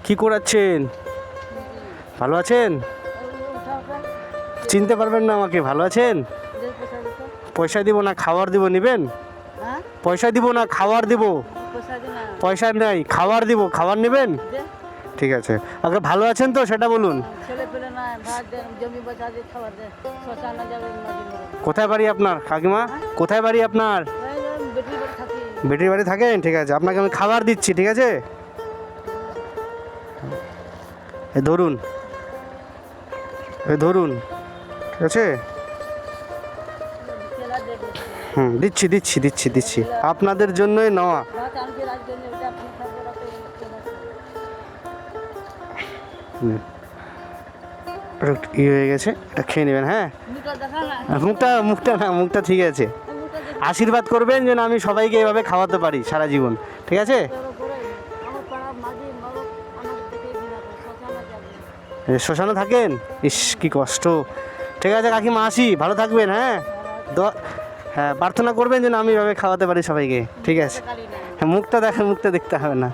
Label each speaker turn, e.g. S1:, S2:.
S1: কি করাচ্ছেন? ভালো আছেন? চিনতে পারবেন না আমাকে? ভালো আছেন? পয়সা দিব না খাবার দিব, নেবেন? পয়সা দিব না খাবার দিব। পয়সা নাই, খাবার দিব, খাবার নেবেন? ঠিক আছে, আগে ভালো আছেন তো সেটা বলুন। কোথায় বাড়ি আপনার কাকিমা? কোথায় বাড়ি আপনার? বেটির বাড়ি থাকেন? ঠিক আছে, আপনাকে আমি খাবার দিচ্ছি, ঠিক আছে? এ ধরুন, এ ধরুন, ঠিক আছে? দিচ্ছি দিচ্ছি দিচ্ছি দিচ্ছি, আপনাদের জন্যই নেওয়া। ই হয়ে গেছে, এটা খেয়ে নেবেন। হ্যাঁ, মুখটা মুখটা না, মুখটা ঠিক আছে। আশীর্বাদ করবেন যেন আমি সবাইকে এভাবে খাওয়াতে পারি সারা জীবন, ঠিক আছে? শ্মশানে থাকেন? ইস কি কষ্ট। ঠিক আছে কাকিমা, আসি, ভালো থাকবেন। হ্যাঁ, হ্যাঁ, প্রার্থনা করবেন যেন আমি এভাবে খাওয়াতে পারি সবাইকে, ঠিক আছে? হ্যাঁ, মুখটা দেখেন, মুখটা দেখতে হবে না।